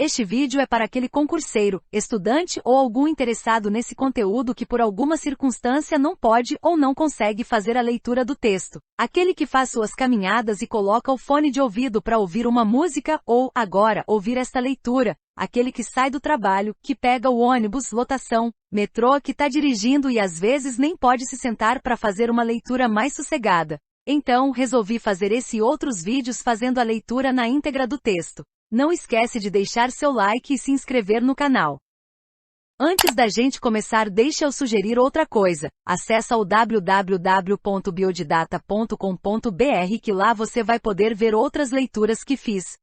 Este vídeo é para aquele concurseiro, estudante ou algum interessado nesse conteúdo que por alguma circunstância não pode ou não consegue fazer a leitura do texto. Aquele que faz suas caminhadas e coloca o fone de ouvido para ouvir uma música ou, agora, ouvir esta leitura. Aquele que sai do trabalho, que pega o ônibus, lotação, metrô, que está dirigindo e às vezes nem pode se sentar para fazer uma leitura mais sossegada. Então, resolvi fazer esse e outros vídeos fazendo a leitura na íntegra do texto. Não esquece de deixar seu like e se inscrever no canal. Antes da gente começar, deixa eu sugerir outra coisa. Acessa o www.biodidata.com.br que lá você vai poder ver outras leituras que fiz.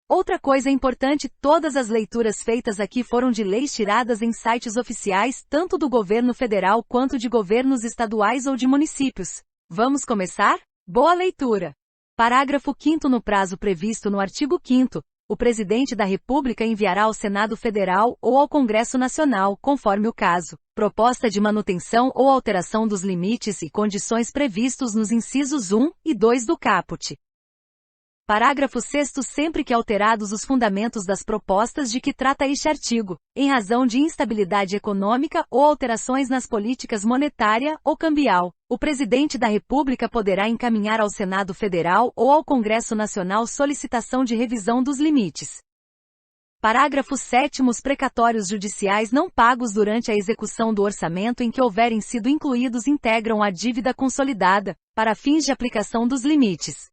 Outra coisa importante, todas as leituras feitas aqui foram de leis tiradas em sites oficiais, tanto do governo federal quanto de governos estaduais ou de municípios. Vamos começar? Boa leitura! Parágrafo 5º. No prazo previsto no artigo 5º, o Presidente da República enviará ao Senado Federal ou ao Congresso Nacional, conforme o caso, proposta de manutenção ou alteração dos limites e condições previstos nos incisos 1 e 2 do caput. Parágrafo 6º. Sempre que alterados os fundamentos das propostas de que trata este artigo, em razão de instabilidade econômica ou alterações nas políticas monetária ou cambial, o Presidente da República poderá encaminhar ao Senado Federal ou ao Congresso Nacional solicitação de revisão dos limites. Parágrafo 7º. Os precatórios judiciais não pagos durante a execução do orçamento em que houverem sido incluídos integram a dívida consolidada, para fins de aplicação dos limites.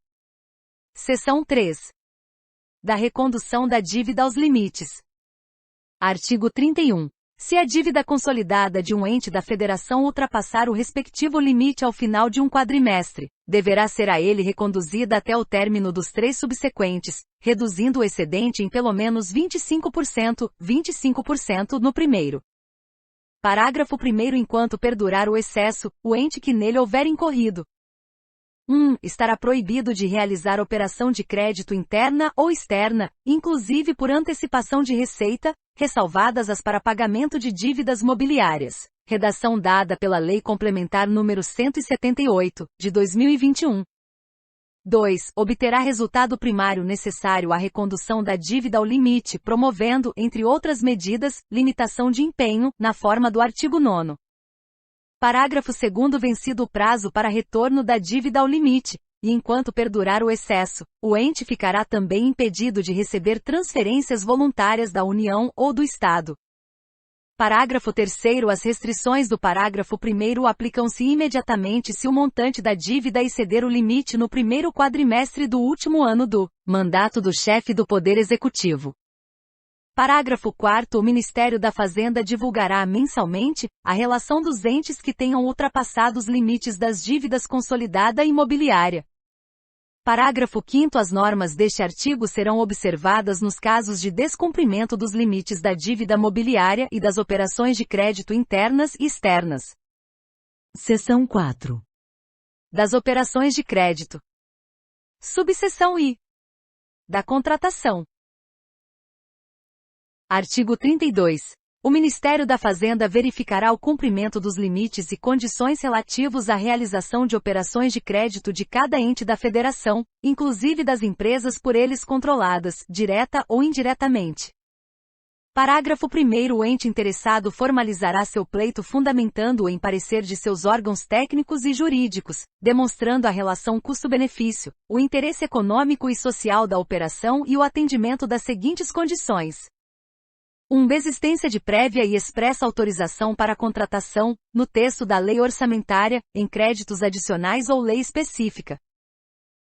Seção 3. Da recondução da dívida aos limites. Artigo 31. Se a dívida consolidada de um ente da federação ultrapassar o respectivo limite ao final de um quadrimestre, deverá ser a ele reconduzida até o término dos 3 subsequentes, reduzindo o excedente em pelo menos 25% no primeiro. Parágrafo 1º. Enquanto perdurar o excesso, o ente que nele houver incorrido, 1. Estará proibido de realizar operação de crédito interna ou externa, inclusive por antecipação de receita, ressalvadas as para pagamento de dívidas mobiliárias. Redação dada pela Lei Complementar nº 178, de 2021. 2. Obterá resultado primário necessário à recondução da dívida ao limite, promovendo, entre outras medidas, limitação de empenho, na forma do artigo 9º. Parágrafo 2º. Vencido o prazo para retorno da dívida ao limite, e enquanto perdurar o excesso, o ente ficará também impedido de receber transferências voluntárias da União ou do Estado. Parágrafo 3º. As restrições do parágrafo 1º aplicam-se imediatamente se o montante da dívida exceder o limite no primeiro quadrimestre do último ano do mandato do chefe do Poder Executivo. Parágrafo 4º. O Ministério da Fazenda divulgará mensalmente a relação dos entes que tenham ultrapassado os limites das dívidas consolidada imobiliária. Parágrafo 5º. As normas deste artigo serão observadas nos casos de descumprimento dos limites da dívida mobiliária e das operações de crédito internas e externas. Seção 4. Das operações de crédito. Subseção I. Da contratação. Artigo 32. O Ministério da Fazenda verificará o cumprimento dos limites e condições relativos à realização de operações de crédito de cada ente da Federação, inclusive das empresas por eles controladas, direta ou indiretamente. Parágrafo 1º. O ente interessado formalizará seu pleito fundamentando-o em parecer de seus órgãos técnicos e jurídicos, demonstrando a relação custo-benefício, o interesse econômico e social da operação e o atendimento das seguintes condições. 1. Existência de prévia e expressa autorização para a contratação, no texto da lei orçamentária, em créditos adicionais ou lei específica.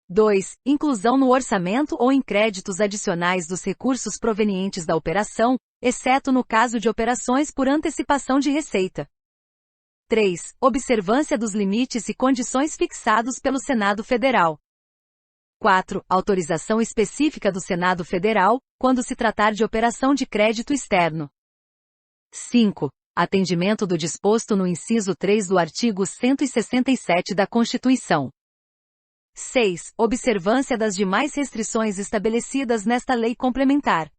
2. Inclusão no orçamento ou em créditos adicionais dos recursos provenientes da operação, exceto no caso de operações por antecipação de receita. 3. Observância dos limites e condições fixados pelo Senado Federal. 4. Autorização específica do Senado Federal, quando se tratar de operação de crédito externo. 5. Atendimento do disposto no inciso 3 do artigo 167 da Constituição. 6. Observância das demais restrições estabelecidas nesta lei complementar.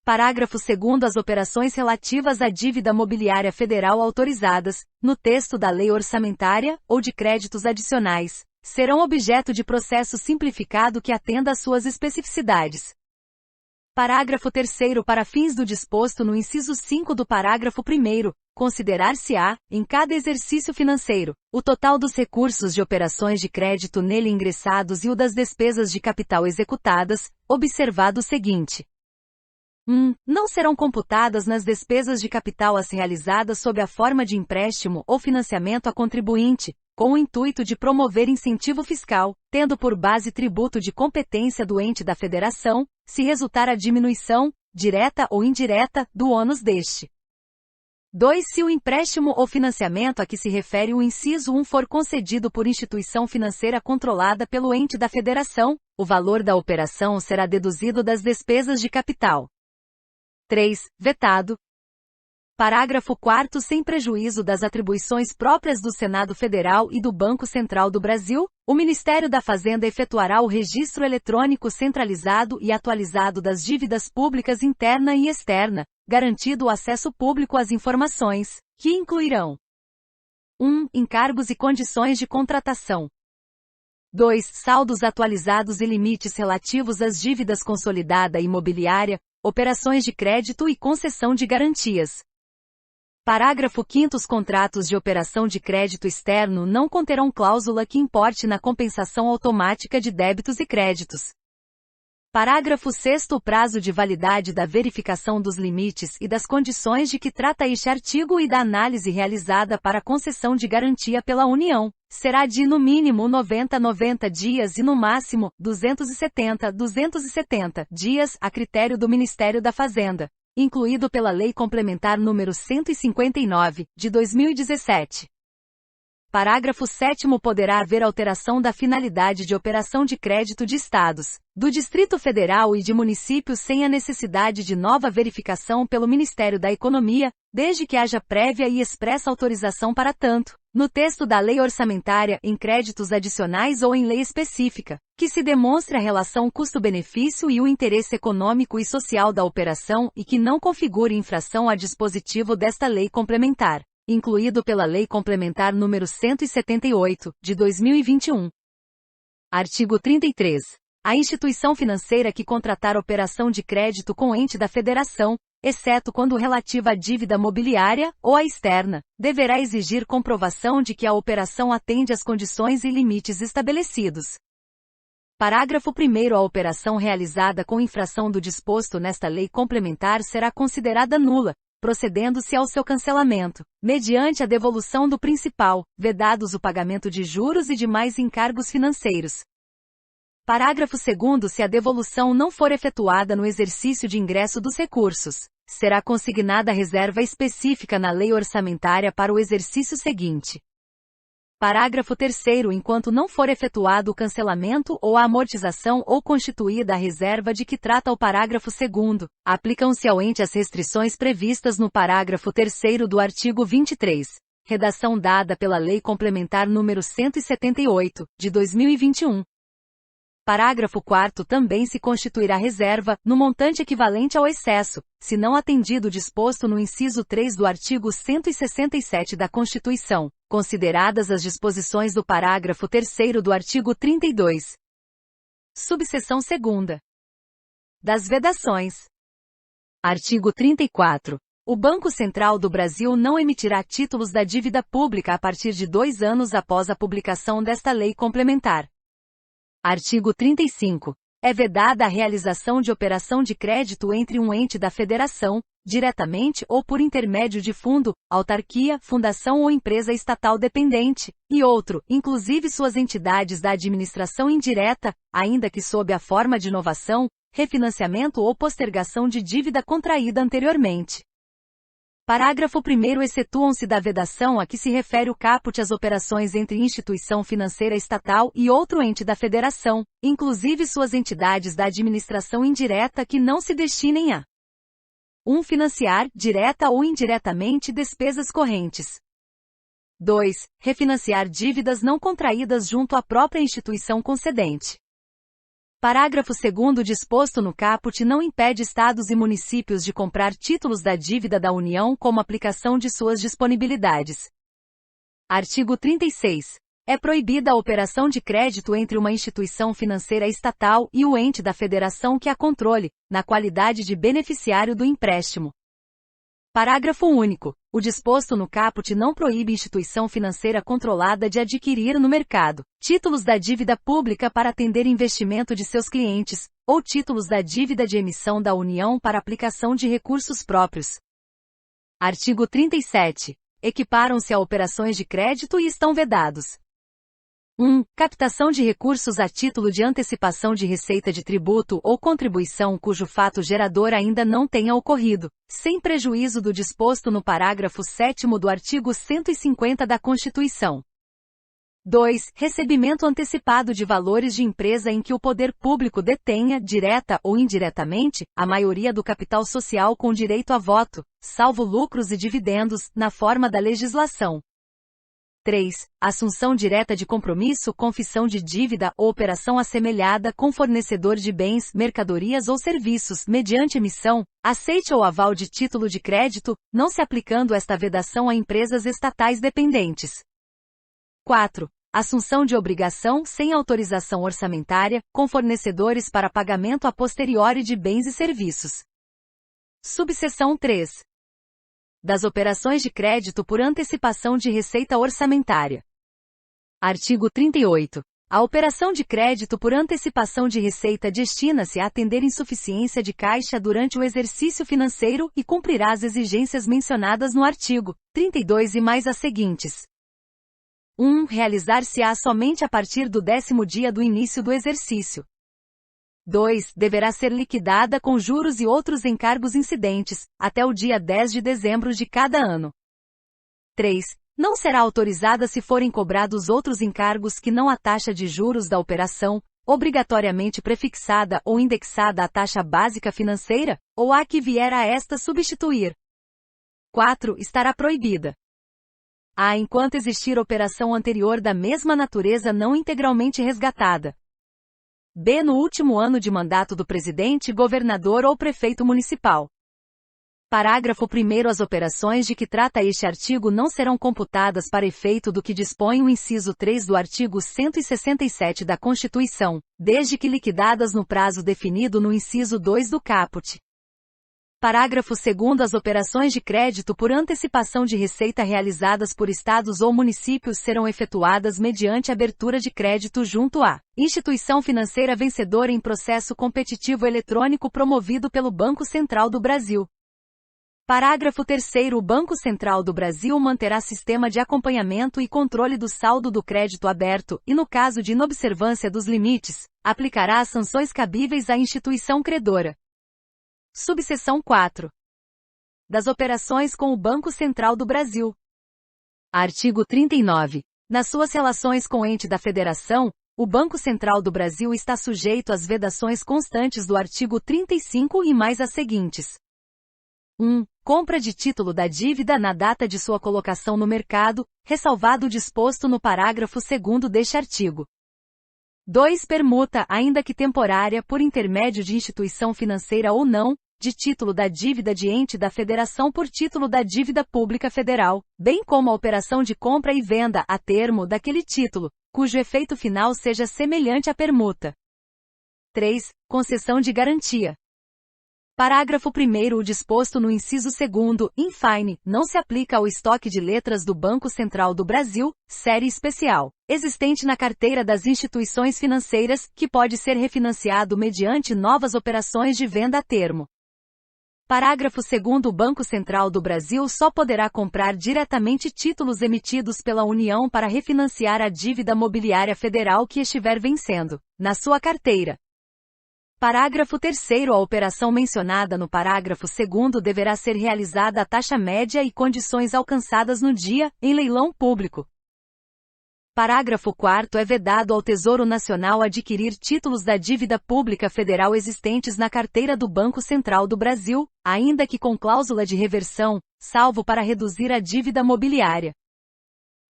Parágrafo 2º. As operações relativas à dívida mobiliária federal autorizadas, no texto da lei orçamentária, ou de créditos adicionais, serão objeto de processo simplificado que atenda às suas especificidades. Parágrafo 3º. Para fins do disposto no inciso 5 do parágrafo 1º, considerar-se-á, em cada exercício financeiro, o total dos recursos de operações de crédito nele ingressados e o das despesas de capital executadas, observado o seguinte. Não serão computadas nas despesas de capital as realizadas sob a forma de empréstimo ou financiamento a contribuinte, com o intuito de promover incentivo fiscal, tendo por base tributo de competência do ente da federação, se resultar a diminuição, direta ou indireta, do ônus deste. 2. Se o empréstimo ou financiamento a que se refere o inciso 1 for concedido por instituição financeira controlada pelo ente da federação, o valor da operação será deduzido das despesas de capital. 3. Vetado. Parágrafo 4º. Sem prejuízo das atribuições próprias do Senado Federal e do Banco Central do Brasil, o Ministério da Fazenda efetuará o registro eletrônico centralizado e atualizado das dívidas públicas interna e externa, garantido o acesso público às informações, que incluirão 1. Encargos e condições de contratação. 2. Saldos atualizados e limites relativos às dívidas consolidada imobiliária, operações de crédito e concessão de garantias. Parágrafo 5º. Os contratos de operação de crédito externo não conterão cláusula que importe na compensação automática de débitos e créditos. Parágrafo 6º. O prazo de validade da verificação dos limites e das condições de que trata este artigo e da análise realizada para concessão de garantia pela União, será de no mínimo 90 dias e no máximo 270 dias, a critério do Ministério da Fazenda, incluído pela Lei Complementar nº 159, de 2017. Parágrafo 7º. Poderá haver alteração da finalidade de operação de crédito de estados, do Distrito Federal e de municípios sem a necessidade de nova verificação pelo Ministério da Economia, desde que haja prévia e expressa autorização para tanto, no texto da lei orçamentária, em créditos adicionais ou em lei específica, que se demonstre a relação custo-benefício e o interesse econômico e social da operação e que não configure infração a dispositivo desta lei complementar, incluído pela Lei Complementar nº 178, de 2021. Artigo 33. A instituição financeira que contratar operação de crédito com ente da federação, exceto quando relativa à dívida mobiliária ou à externa, deverá exigir comprovação de que a operação atende às condições e limites estabelecidos. Parágrafo 1º. A operação realizada com infração do disposto nesta lei complementar será considerada nula, procedendo-se ao seu cancelamento, mediante a devolução do principal, vedados o pagamento de juros e demais encargos financeiros. Parágrafo 2º. Se a devolução não for efetuada no exercício de ingresso dos recursos, será consignada reserva específica na lei orçamentária para o exercício seguinte. Parágrafo 3º. Enquanto não for efetuado o cancelamento ou a amortização ou constituída a reserva de que trata o parágrafo 2º, aplicam-se ao ente as restrições previstas no parágrafo 3º do artigo 23, redação dada pela Lei Complementar nº 178, de 2021. Parágrafo 4º. Também se constituirá reserva, no montante equivalente ao excesso, se não atendido o disposto no inciso 3 do artigo 167 da Constituição, consideradas as disposições do parágrafo 3º do artigo 32. Subseção 2ª. Das vedações. Artigo 34. O Banco Central do Brasil não emitirá títulos da dívida pública a partir de 2 anos após a publicação desta lei complementar. Artigo 35. É vedada a realização de operação de crédito entre um ente da federação, diretamente ou por intermédio de fundo, autarquia, fundação ou empresa estatal dependente, e outro, inclusive suas entidades da administração indireta, ainda que sob a forma de novação, refinanciamento ou postergação de dívida contraída anteriormente. Parágrafo 1º. Excetuam-se da vedação a que se refere o caput as operações entre instituição financeira estatal e outro ente da federação, inclusive suas entidades da administração indireta que não se destinem a 1. Financiar, direta ou indiretamente, despesas correntes. 2. Refinanciar dívidas não contraídas junto à própria instituição concedente. Parágrafo 2º. Disposto no caput não impede estados e municípios de comprar títulos da dívida da União como aplicação de suas disponibilidades. Artigo 36. É proibida a operação de crédito entre uma instituição financeira estatal e o ente da federação que a controle, na qualidade de beneficiário do empréstimo. Parágrafo único. O disposto no caput não proíbe instituição financeira controlada de adquirir no mercado títulos da dívida pública para atender investimento de seus clientes, ou títulos da dívida de emissão da União para aplicação de recursos próprios. Artigo 37. Equiparam-se a operações de crédito e estão vedados: 1. Captação de recursos a título de antecipação de receita de tributo ou contribuição cujo fato gerador ainda não tenha ocorrido, sem prejuízo do disposto no parágrafo 7º do artigo 150 da Constituição. 2. Recebimento antecipado de valores de empresa em que o poder público detenha, direta ou indiretamente, a maioria do capital social com direito a voto, salvo lucros e dividendos, na forma da legislação. 3. Assunção direta de compromisso, confissão de dívida ou operação assemelhada com fornecedor de bens, mercadorias ou serviços, mediante emissão, aceite ou aval de título de crédito, não se aplicando esta vedação a empresas estatais dependentes. 4. Assunção de obrigação sem autorização orçamentária, com fornecedores para pagamento a posteriori de bens e serviços. Subseção 3. Das operações de crédito por antecipação de receita orçamentária. Artigo 38. A operação de crédito por antecipação de receita destina-se a atender insuficiência de caixa durante o exercício financeiro e cumprirá as exigências mencionadas no artigo 32 e mais as seguintes. 1. Realizar-se-á somente a partir do 10º dia do início do exercício. 2. Deverá ser liquidada com juros e outros encargos incidentes, até o dia 10 de dezembro de cada ano. 3. Não será autorizada se forem cobrados outros encargos que não a taxa de juros da operação, obrigatoriamente prefixada ou indexada à taxa básica financeira, ou a que vier a esta substituir. 4. Estará proibida a, enquanto existir operação anterior da mesma natureza não integralmente resgatada. B. No último ano de mandato do presidente, governador ou prefeito municipal. Parágrafo 1º. As operações de que trata este artigo não serão computadas para efeito do que dispõe o inciso 3 do artigo 167 da Constituição, desde que liquidadas no prazo definido no inciso 2 do caput. Parágrafo 2º. As operações de crédito por antecipação de receita realizadas por estados ou municípios serão efetuadas mediante abertura de crédito junto à instituição financeira vencedora em processo competitivo eletrônico promovido pelo Banco Central do Brasil. Parágrafo 3º. O Banco Central do Brasil manterá sistema de acompanhamento e controle do saldo do crédito aberto e, no caso de inobservância dos limites, aplicará as sanções cabíveis à instituição credora. Subseção 4. Das operações com o Banco Central do Brasil. Artigo 39. Nas suas relações com o ente da Federação, o Banco Central do Brasil está sujeito às vedações constantes do artigo 35 e mais as seguintes. 1. Compra de título da dívida na data de sua colocação no mercado, ressalvado o disposto no parágrafo 2º deste artigo. 2. Permuta, ainda que temporária, por intermédio de instituição financeira ou não, de título da dívida de ente da Federação por título da dívida pública federal, bem como a operação de compra e venda a termo daquele título, cujo efeito final seja semelhante à permuta. 3. Concessão de garantia. Parágrafo 1º. O disposto no inciso 2º, in fine, não se aplica ao estoque de letras do Banco Central do Brasil, série especial, existente na carteira das instituições financeiras, que pode ser refinanciado mediante novas operações de venda a termo. Parágrafo 2º. O Banco Central do Brasil só poderá comprar diretamente títulos emitidos pela União para refinanciar a dívida mobiliária federal que estiver vencendo, na sua carteira. Parágrafo 3º. A operação mencionada no parágrafo 2º deverá ser realizada à taxa média e condições alcançadas no dia, em leilão público. Parágrafo 4º. É vedado ao Tesouro Nacional adquirir títulos da dívida pública federal existentes na carteira do Banco Central do Brasil, ainda que com cláusula de reversão, salvo para reduzir a dívida mobiliária.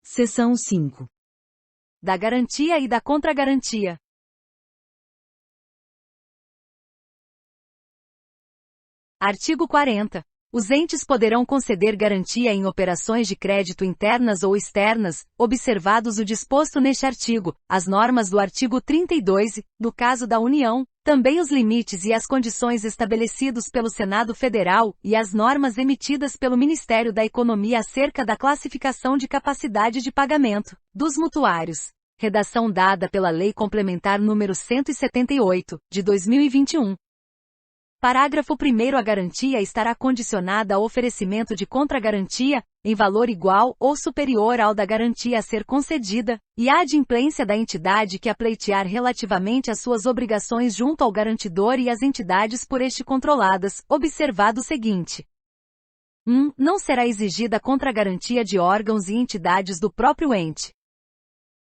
Seção 5. Da garantia e da contragarantia. Artigo 40. Os entes poderão conceder garantia em operações de crédito internas ou externas, observados o disposto neste artigo, as normas do artigo 32, no caso da União, também os limites e as condições estabelecidos pelo Senado Federal e as normas emitidas pelo Ministério da Economia acerca da classificação de capacidade de pagamento dos mutuários. Redação dada pela Lei Complementar número 178, de 2021. Parágrafo 1º. A garantia estará condicionada ao oferecimento de contragarantia, em valor igual ou superior ao da garantia a ser concedida, e à adimplência da entidade que a pleitear relativamente às suas obrigações junto ao garantidor e às entidades por este controladas, observado o seguinte. 1. Não será exigida contragarantia de órgãos e entidades do próprio ente.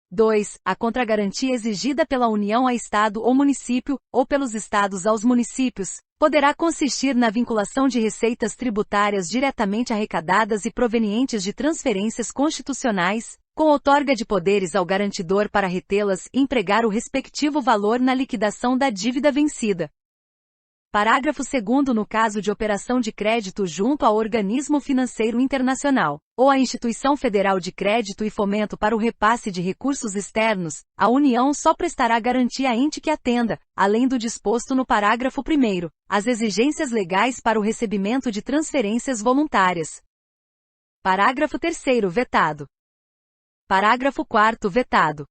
2. A contragarantia exigida pela União a Estado ou município, ou pelos Estados aos municípios, poderá consistir na vinculação de receitas tributárias diretamente arrecadadas e provenientes de transferências constitucionais, com outorga de poderes ao garantidor para retê-las e empregar o respectivo valor na liquidação da dívida vencida. Parágrafo 2º. No caso de operação de crédito junto ao organismo financeiro internacional, ou à instituição federal de crédito e fomento para o repasse de recursos externos, a União só prestará garantia a ente que atenda, além do disposto no parágrafo 1º, às exigências legais para o recebimento de transferências voluntárias. Parágrafo 3º. Vetado. Parágrafo 4º. Vetado.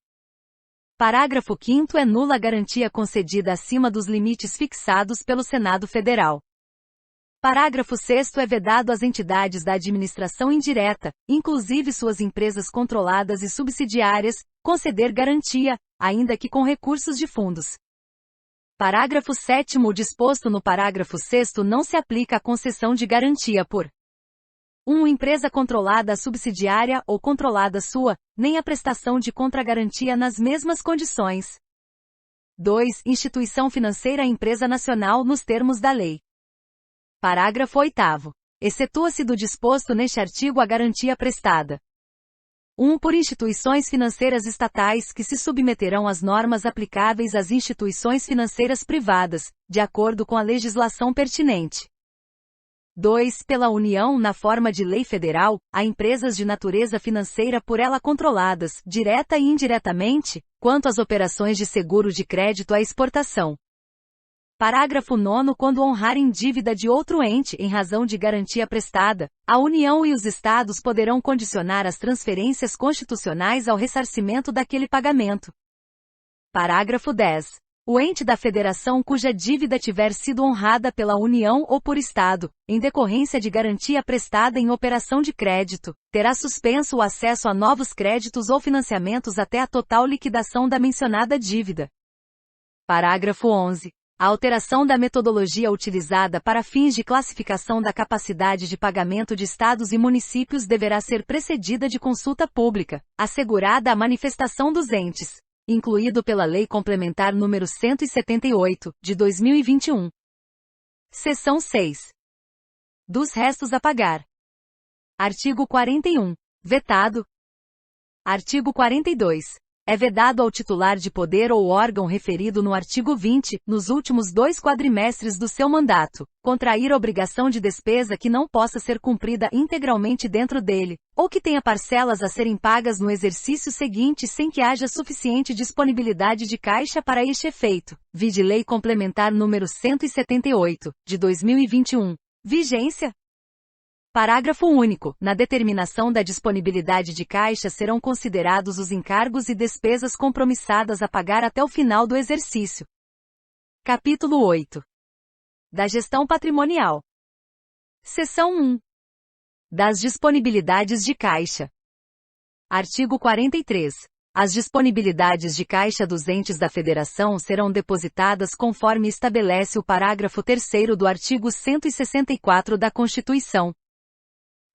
Parágrafo 5º. É nula a garantia concedida acima dos limites fixados pelo Senado Federal. Parágrafo 6º. É vedado às entidades da administração indireta, inclusive suas empresas controladas e subsidiárias, conceder garantia, ainda que com recursos de fundos. Parágrafo 7º. O disposto no parágrafo 6º não se aplica à concessão de garantia por 1. Empresa controlada subsidiária ou controlada sua, nem a prestação de contragarantia nas mesmas condições. 2. Instituição financeira empresa nacional nos termos da lei. Parágrafo 8º. Excetua-se do disposto neste artigo a garantia prestada. 1. Por instituições financeiras estatais que se submeterão às normas aplicáveis às instituições financeiras privadas, de acordo com a legislação pertinente. 2. Pela União na forma de lei federal, a empresas de natureza financeira por ela controladas, direta e indiretamente, quanto às operações de seguro de crédito à exportação. Parágrafo 9º. Quando honrarem dívida de outro ente em razão de garantia prestada, a União e os Estados poderão condicionar as transferências constitucionais ao ressarcimento daquele pagamento. Parágrafo 10º. O ente da federação cuja dívida tiver sido honrada pela União ou por Estado, em decorrência de garantia prestada em operação de crédito, terá suspenso o acesso a novos créditos ou financiamentos até a total liquidação da mencionada dívida. Parágrafo 11º. A alteração da metodologia utilizada para fins de classificação da capacidade de pagamento de estados e municípios deverá ser precedida de consulta pública, assegurada a manifestação dos entes, incluído pela Lei Complementar número 178, de 2021. Seção 6. Dos restos a pagar. Artigo 41. Vetado. Artigo 42. É vedado ao titular de poder ou órgão referido no artigo 20, nos últimos 2 quadrimestres do seu mandato, contrair obrigação de despesa que não possa ser cumprida integralmente dentro dele, ou que tenha parcelas a serem pagas no exercício seguinte sem que haja suficiente disponibilidade de caixa para este efeito. Vide Lei Complementar número 178, de 2021. Vigência. Parágrafo único. Na determinação da disponibilidade de caixa serão considerados os encargos e despesas compromissadas a pagar até o final do exercício. Capítulo 8. Da gestão patrimonial. Seção 1. Das disponibilidades de caixa. Artigo 43. As disponibilidades de caixa dos entes da Federação serão depositadas conforme estabelece o parágrafo 3º do artigo 164 da Constituição.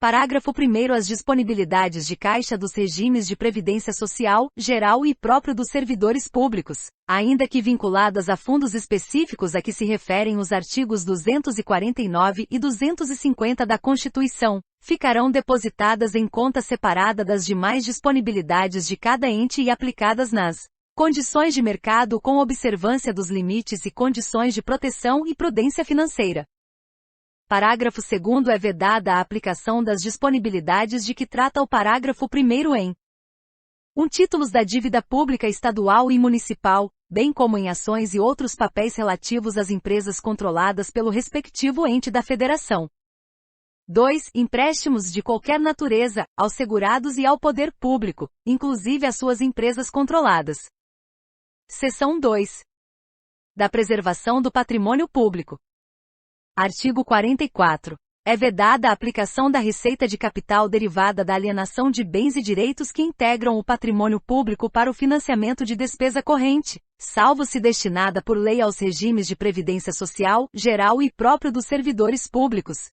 Parágrafo 1º. As disponibilidades de caixa dos regimes de previdência social, geral e próprio dos servidores públicos, ainda que vinculadas a fundos específicos a que se referem os artigos 249 e 250 da Constituição, ficarão depositadas em conta separada das demais disponibilidades de cada ente e aplicadas nas condições de mercado com observância dos limites e condições de proteção e prudência financeira. Parágrafo 2º é vedada a aplicação das disponibilidades de que trata o parágrafo 1º em 1. Títulos da dívida pública estadual e municipal, bem como em ações e outros papéis relativos às empresas controladas pelo respectivo ente da federação. 2. Empréstimos de qualquer natureza, aos segurados e ao poder público, inclusive às suas empresas controladas. Seção 2. Da preservação do patrimônio público. Artigo 44. É vedada a aplicação da receita de capital derivada da alienação de bens e direitos que integram o patrimônio público para o financiamento de despesa corrente, salvo se destinada por lei aos regimes de previdência social, geral e próprio dos servidores públicos.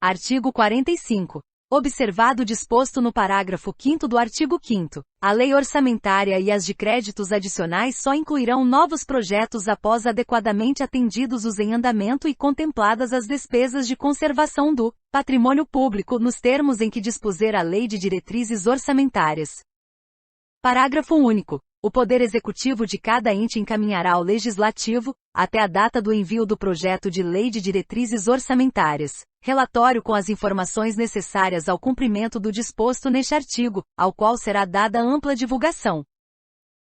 Artigo 45. Observado o disposto no parágrafo 5º do artigo 5º, a lei orçamentária e as de créditos adicionais só incluirão novos projetos após adequadamente atendidos os em andamento e contempladas as despesas de conservação do patrimônio público nos termos em que dispuser a Lei de Diretrizes Orçamentárias. Parágrafo único. O Poder Executivo de cada ente encaminhará ao Legislativo, até a data do envio do projeto de Lei de Diretrizes Orçamentárias, relatório com as informações necessárias ao cumprimento do disposto neste artigo, ao qual será dada ampla divulgação.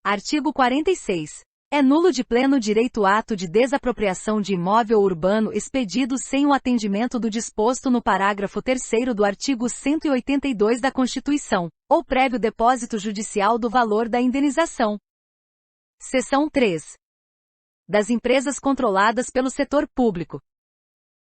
Artigo 46. É nulo de pleno direito ato de desapropriação de imóvel urbano expedido sem o atendimento do disposto no parágrafo 3º do artigo 182 da Constituição, ou prévio depósito judicial do valor da indenização. Seção 3. Das empresas controladas pelo setor público.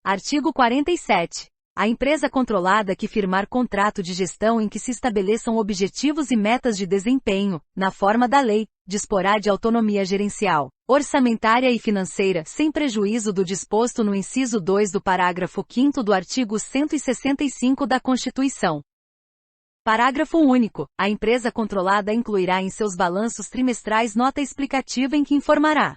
Artigo 47. A empresa controlada que firmar contrato de gestão em que se estabeleçam objetivos e metas de desempenho, na forma da lei, disporá de autonomia gerencial, orçamentária e financeira, sem prejuízo do disposto no inciso 2 do parágrafo 5º do artigo 165 da Constituição. Parágrafo único. A empresa controlada incluirá em seus balanços trimestrais nota explicativa em que informará: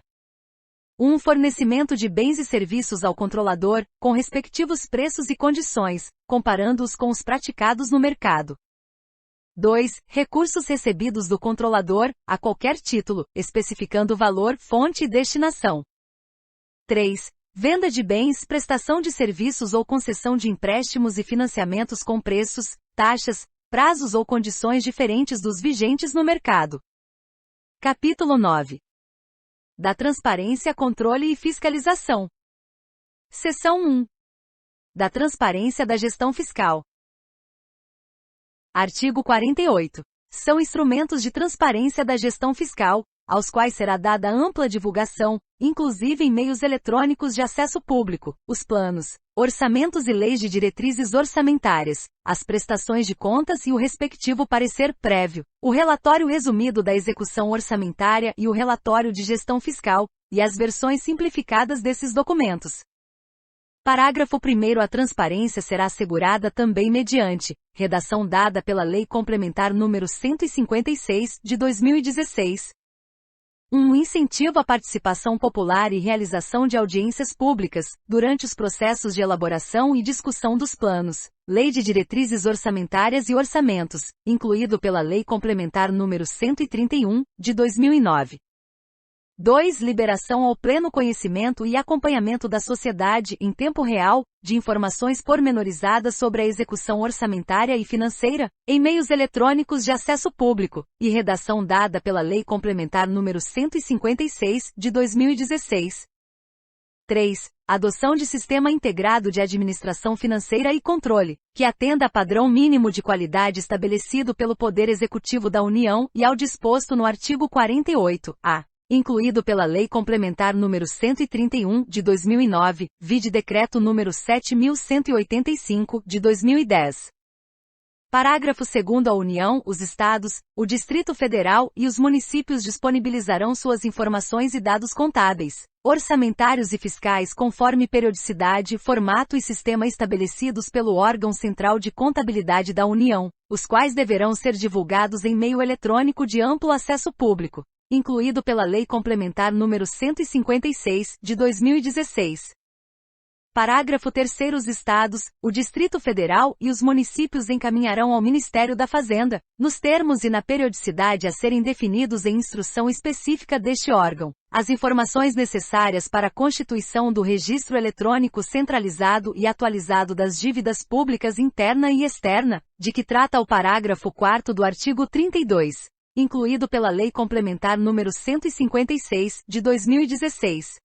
1. Fornecimento de bens e serviços ao controlador, com respectivos preços e condições, comparando-os com os praticados no mercado. 2. Recursos recebidos do controlador, a qualquer título, especificando valor, fonte e destinação. 3. Venda de bens, prestação de serviços ou concessão de empréstimos e financiamentos com preços, taxas, prazos ou condições diferentes dos vigentes no mercado. Capítulo 9. Da transparência, controle e fiscalização. Seção 1. Da transparência da gestão fiscal. Artigo 48. São instrumentos de transparência da gestão fiscal, aos quais será dada ampla divulgação, inclusive em meios eletrônicos de acesso público, os planos, orçamentos e leis de diretrizes orçamentárias, as prestações de contas e o respectivo parecer prévio, o relatório resumido da execução orçamentária e o relatório de gestão fiscal, e as versões simplificadas desses documentos. Parágrafo 1º. A transparência será assegurada também mediante redação dada pela Lei Complementar nº 156, de 2016. 1. Incentivo à participação popular e realização de audiências públicas, durante os processos de elaboração e discussão dos planos, Lei de Diretrizes Orçamentárias e Orçamentos, incluído pela Lei Complementar nº 131, de 2009. 2. Liberação ao pleno conhecimento e acompanhamento da sociedade, em tempo real, de informações pormenorizadas sobre a execução orçamentária e financeira, em meios eletrônicos de acesso público, e redação dada pela Lei Complementar nº 156, de 2016. 3. Adoção de sistema integrado de administração financeira e controle, que atenda a padrão mínimo de qualidade estabelecido pelo Poder Executivo da União e ao disposto no artigo 48-A. Incluído pela Lei Complementar nº 131, de 2009, vide Decreto nº 7.185, de 2010. Parágrafo 2º. A União, os Estados, o Distrito Federal e os municípios disponibilizarão suas informações e dados contábeis, orçamentários e fiscais conforme periodicidade, formato e sistema estabelecidos pelo órgão central de contabilidade da União, os quais deverão ser divulgados em meio eletrônico de amplo acesso público, incluído pela Lei Complementar nº 156, de 2016. Parágrafo 3º. Os estados, o Distrito Federal e os municípios encaminharão ao Ministério da Fazenda, nos termos e na periodicidade a serem definidos em instrução específica deste órgão, as informações necessárias para a constituição do Registro Eletrônico Centralizado e Atualizado das Dívidas Públicas Interna e Externa, de que trata o parágrafo 4º do artigo 32, incluído pela Lei Complementar nº 156, de 2016.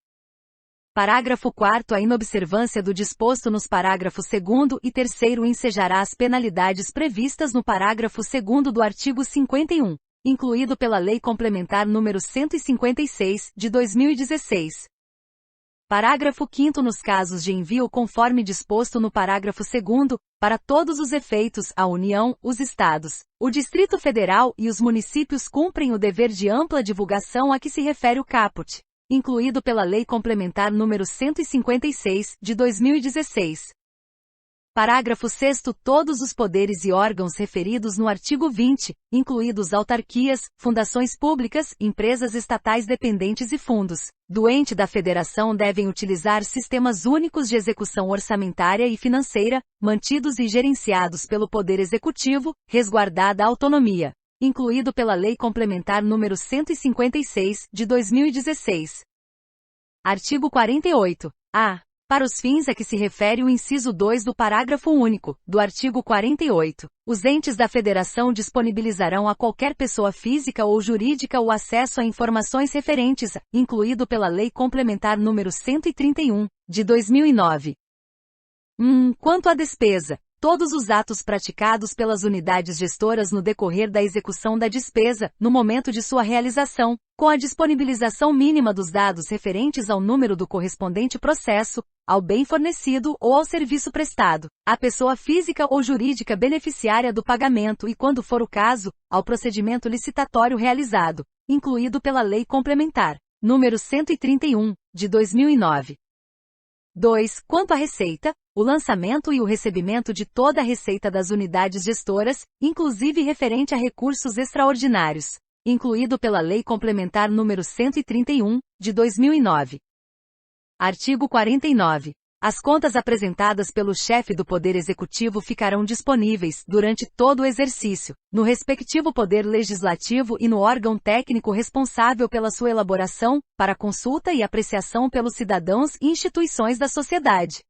Parágrafo 4º. A inobservância do disposto nos parágrafos 2º e 3º ensejará as penalidades previstas no parágrafo 2º do artigo 51, incluído pela Lei Complementar nº 156, de 2016. Parágrafo 5º. Nos casos de envio conforme disposto no parágrafo 2º, para todos os efeitos, a União, os Estados, o Distrito Federal e os municípios cumprem o dever de ampla divulgação a que se refere o caput, incluído pela Lei Complementar nº 156, de 2016. Parágrafo 6º. Todos os poderes e órgãos referidos no artigo 20, incluídos autarquias, fundações públicas, empresas estatais dependentes e fundos, do ente da Federação devem utilizar sistemas únicos de execução orçamentária e financeira, mantidos e gerenciados pelo Poder Executivo, resguardada a autonomia, incluído pela Lei Complementar nº 156, de 2016. Artigo 48. A. Para os fins a que se refere o inciso 2 do parágrafo único, do artigo 48, os entes da Federação disponibilizarão a qualquer pessoa física ou jurídica o acesso a informações referentes, incluído pela Lei Complementar nº 131, de 2009. Quanto à despesa, todos os atos praticados pelas unidades gestoras no decorrer da execução da despesa, no momento de sua realização, com a disponibilização mínima dos dados referentes ao número do correspondente processo, ao bem fornecido ou ao serviço prestado, à pessoa física ou jurídica beneficiária do pagamento e, quando for o caso, ao procedimento licitatório realizado, incluído pela Lei Complementar nº 131, de 2009. 2. Quanto à receita, o lançamento e o recebimento de toda a receita das unidades gestoras, inclusive referente a recursos extraordinários, incluído pela Lei Complementar nº 131, de 2009. Artigo 49. As contas apresentadas pelo chefe do Poder Executivo ficarão disponíveis, durante todo o exercício, no respectivo Poder Legislativo e no órgão técnico responsável pela sua elaboração, para consulta e apreciação pelos cidadãos e instituições da sociedade.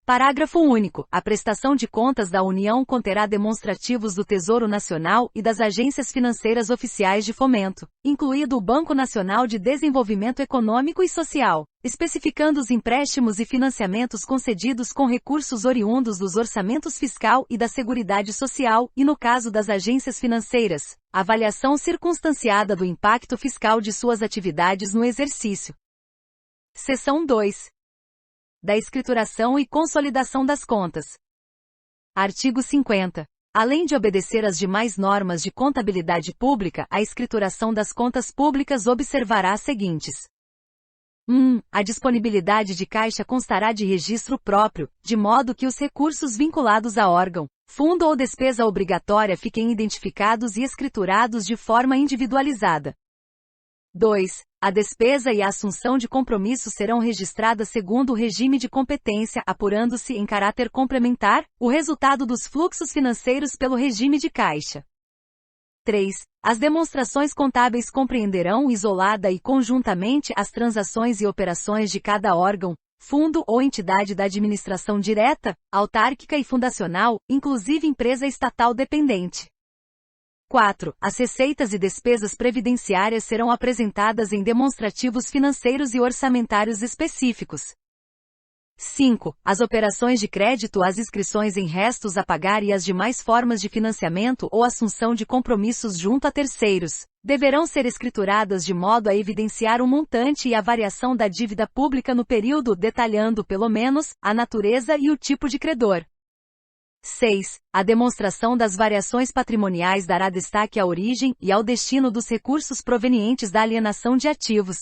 Parágrafo único. A prestação de contas da União conterá demonstrativos do Tesouro Nacional e das agências financeiras oficiais de fomento, incluído o Banco Nacional de Desenvolvimento Econômico e Social, especificando os empréstimos e financiamentos concedidos com recursos oriundos dos orçamentos fiscal e da Seguridade Social e, no caso das agências financeiras, avaliação circunstanciada do impacto fiscal de suas atividades no exercício. Seção 2. Da escrituração e consolidação das contas. Artigo 50. Além de obedecer às demais normas de contabilidade pública, a escrituração das contas públicas observará as seguintes. 1. A disponibilidade de caixa constará de registro próprio, de modo que os recursos vinculados a órgão, fundo ou despesa obrigatória fiquem identificados e escriturados de forma individualizada. 2. A despesa e a assunção de compromissos serão registradas segundo o regime de competência, apurando-se, em caráter complementar, o resultado dos fluxos financeiros pelo regime de caixa. 3. As demonstrações contábeis compreenderão isolada e conjuntamente as transações e operações de cada órgão, fundo ou entidade da administração direta, autárquica e fundacional, inclusive empresa estatal dependente. 4. As receitas e despesas previdenciárias serão apresentadas em demonstrativos financeiros e orçamentários específicos. 5. As operações de crédito, as inscrições em restos a pagar e as demais formas de financiamento ou assunção de compromissos junto a terceiros, deverão ser escrituradas de modo a evidenciar o montante e a variação da dívida pública no período, detalhando, pelo menos, a natureza e o tipo de credor. 6. A demonstração das variações patrimoniais dará destaque à origem e ao destino dos recursos provenientes da alienação de ativos.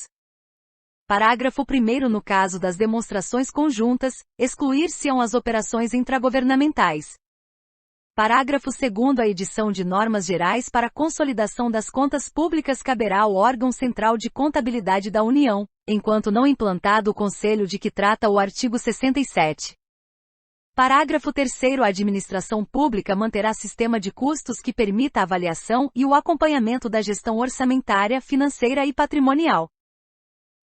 Parágrafo 1º. No caso das demonstrações conjuntas, excluir-se-ão as operações intragovernamentais. Parágrafo 2º. A edição de normas gerais para a consolidação das contas públicas caberá ao órgão central de contabilidade da União, enquanto não implantado o conselho de que trata o artigo 67. Parágrafo 3º. A administração pública manterá sistema de custos que permita a avaliação e o acompanhamento da gestão orçamentária, financeira e patrimonial.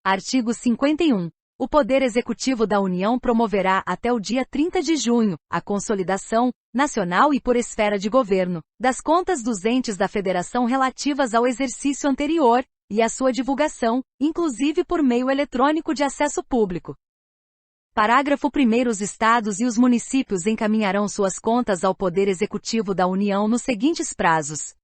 Artigo 51. O Poder Executivo da União promoverá, até o dia 30 de junho, a consolidação, nacional e por esfera de governo, das contas dos entes da Federação relativas ao exercício anterior, e a sua divulgação, inclusive por meio eletrônico de acesso público. Parágrafo 1º. Os estados e os municípios encaminharão suas contas ao Poder Executivo da União nos seguintes prazos.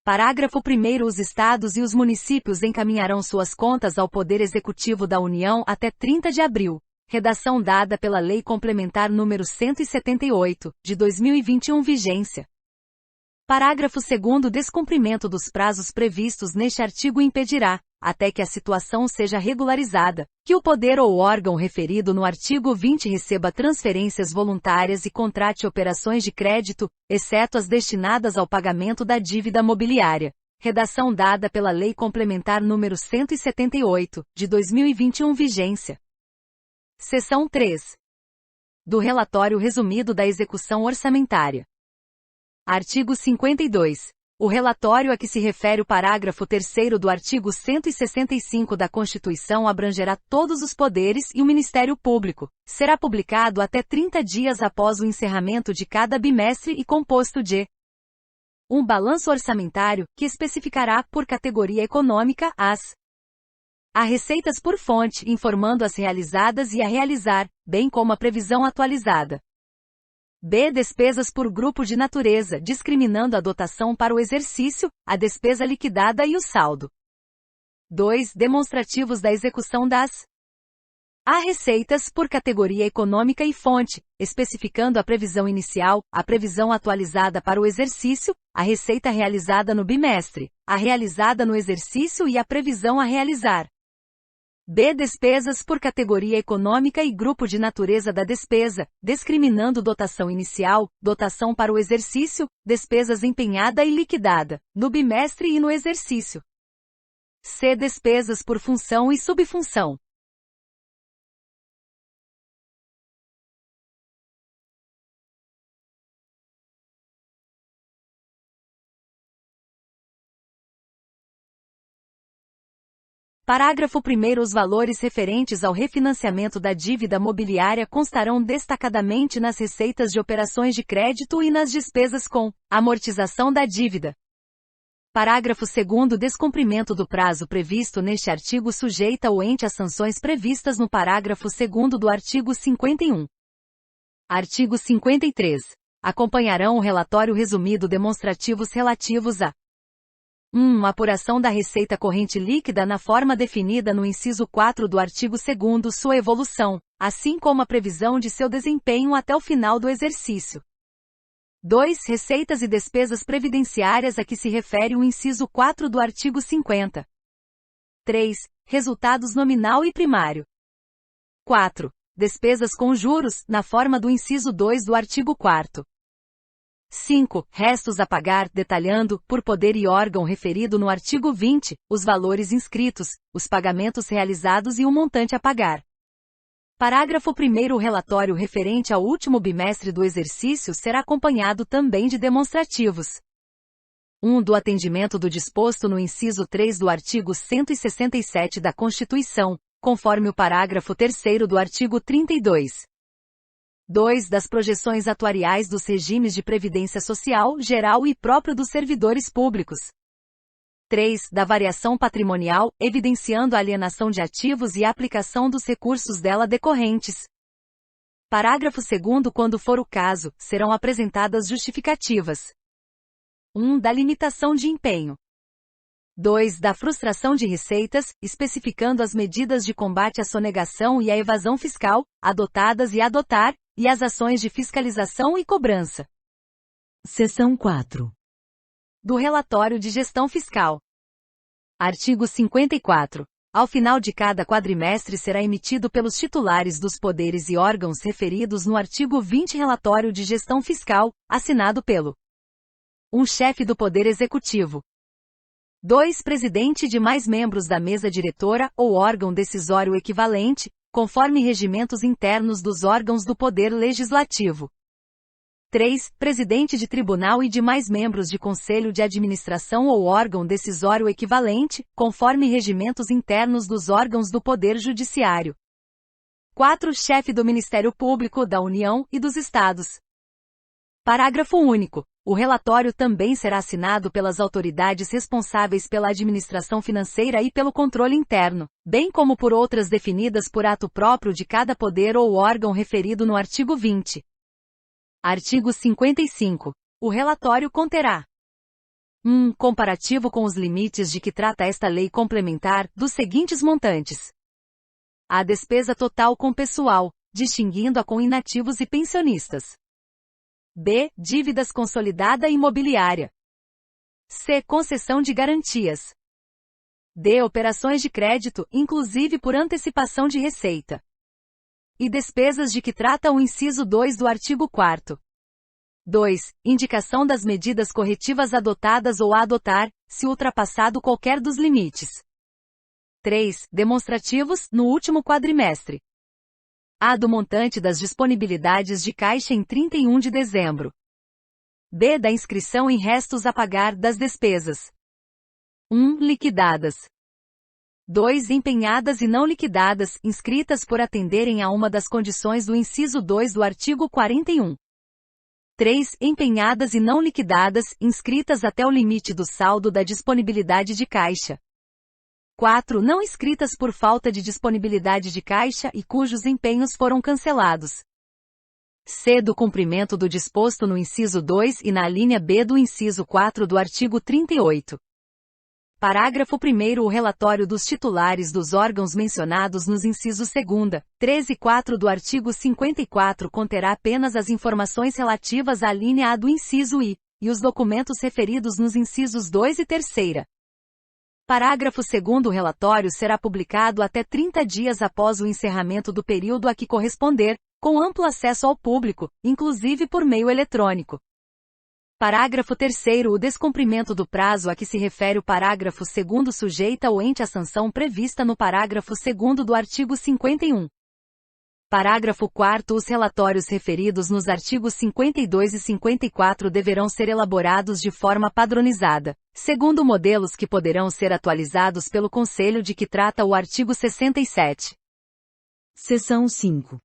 Parágrafo 1º. Os estados e os municípios encaminharão suas contas ao Poder Executivo da União até 30 de abril. Redação dada pela Lei Complementar nº 178, de 2021 vigência. Parágrafo 2º. Descumprimento dos prazos previstos neste artigo impedirá, até que a situação seja regularizada, que o poder ou órgão referido no artigo 20 receba transferências voluntárias e contrate operações de crédito, exceto as destinadas ao pagamento da dívida mobiliária. Redação dada pela Lei Complementar nº 178, de 2021 vigência. Seção 3. Do relatório resumido da execução orçamentária. Artigo 52. O relatório a que se refere o parágrafo 3º do artigo 165 da Constituição abrangerá todos os poderes e o Ministério Público. Será publicado até 30 dias após o encerramento de cada bimestre e composto de um balanço orçamentário, que especificará, por categoria econômica, as receitas por fonte, informando as realizadas e a realizar, bem como a previsão atualizada. B. Despesas por grupo de natureza, discriminando a dotação para o exercício, a despesa liquidada e o saldo. 2. Demonstrativos da execução das receitas por categoria econômica e fonte, especificando a previsão inicial, a previsão atualizada para o exercício, a receita realizada no bimestre, a realizada no exercício e a previsão a realizar. B. Despesas por categoria econômica e grupo de natureza da despesa, discriminando dotação inicial, dotação para o exercício, despesas empenhada e liquidada, no bimestre e no exercício. C. Despesas por função e subfunção. Parágrafo 1º. Os valores referentes ao refinanciamento da dívida mobiliária constarão destacadamente nas receitas de operações de crédito e nas despesas com amortização da dívida. Parágrafo 2º. Descumprimento do prazo previsto neste artigo sujeita o ente às sanções previstas no parágrafo 2º do artigo 51. Artigo 53. Acompanharão o relatório resumido demonstrativos relativos a 1. Apuração da receita corrente líquida na forma definida no inciso 4 do artigo 2º, sua evolução, assim como a previsão de seu desempenho até o final do exercício. 2. Receitas e despesas previdenciárias a que se refere o inciso 4 do artigo 50. 3. Resultados nominal e primário. 4. Despesas com juros, na forma do inciso 2 do artigo 4º. 5. Restos a pagar, detalhando, por poder e órgão referido no artigo 20, os valores inscritos, os pagamentos realizados e o montante a pagar. Parágrafo 1º. O relatório referente ao último bimestre do exercício será acompanhado também de demonstrativos. 1. Do atendimento do disposto no inciso 3 do artigo 167 da Constituição, conforme o parágrafo 3º do artigo 32. 2. Das projeções atuariais dos regimes de previdência social, geral e próprio dos servidores públicos. 3. Da variação patrimonial, evidenciando a alienação de ativos e a aplicação dos recursos dela decorrentes. Parágrafo 2º. Quando for o caso, serão apresentadas justificativas. 1. Da limitação de empenho. 2. Da frustração de receitas, especificando as medidas de combate à sonegação e à evasão fiscal, adotadas e a adotar, e as ações de fiscalização e cobrança. Seção 4. Do relatório de gestão fiscal. Artigo 54. Ao final de cada quadrimestre será emitido pelos titulares dos poderes e órgãos referidos no artigo 20 relatório de gestão fiscal, assinado pelo chefe do Poder Executivo. 2. Presidente de mais membros da mesa diretora ou órgão decisório equivalente, conforme regimentos internos dos órgãos do Poder Legislativo. 3. Presidente de tribunal e de mais membros de conselho de administração ou órgão decisório equivalente, conforme regimentos internos dos órgãos do Poder Judiciário. 4. Chefe do Ministério Público da União e dos Estados. Parágrafo único. O relatório também será assinado pelas autoridades responsáveis pela administração financeira e pelo controle interno, bem como por outras definidas por ato próprio de cada poder ou órgão referido no artigo 20. Artigo 55. O relatório conterá 1. Comparativo com os limites de que trata esta lei complementar, dos seguintes montantes: a despesa total com pessoal, distinguindo-a com inativos e pensionistas. B. Dívidas consolidada imobiliária. C. Concessão de garantias. D. Operações de crédito, inclusive por antecipação de receita. E despesas de que trata o inciso 2 do artigo 4º. 2. Indicação das medidas corretivas adotadas ou a adotar, se ultrapassado qualquer dos limites. 3. Demonstrativos, no último quadrimestre. A. Do montante das disponibilidades de caixa em 31 de dezembro. B. Da inscrição em restos a pagar das despesas. 1. Liquidadas. 2. Empenhadas e não liquidadas, inscritas por atenderem a uma das condições do inciso 2 do artigo 41. 3. Empenhadas e não liquidadas, inscritas até o limite do saldo da disponibilidade de caixa. 4. Não inscritas por falta de disponibilidade de caixa e cujos empenhos foram cancelados. C. Do cumprimento do disposto no inciso 2 e na linha B do inciso 4 do artigo 38. Parágrafo 1º. O relatório dos titulares dos órgãos mencionados nos incisos 2º, 3 e 4 do artigo 54 conterá apenas as informações relativas à linha A do inciso I, e os documentos referidos nos incisos 2 e 3º. Parágrafo 2º. O relatório será publicado até 30 dias após o encerramento do período a que corresponder, com amplo acesso ao público, inclusive por meio eletrônico. Parágrafo 3º. O descumprimento do prazo a que se refere o parágrafo 2º sujeita o ente à sanção prevista no parágrafo 2º do artigo 51. Parágrafo 4º. Os relatórios referidos nos artigos 52 e 54 deverão ser elaborados de forma padronizada, segundo modelos que poderão ser atualizados pelo Conselho de que trata o artigo 67. Seção 5.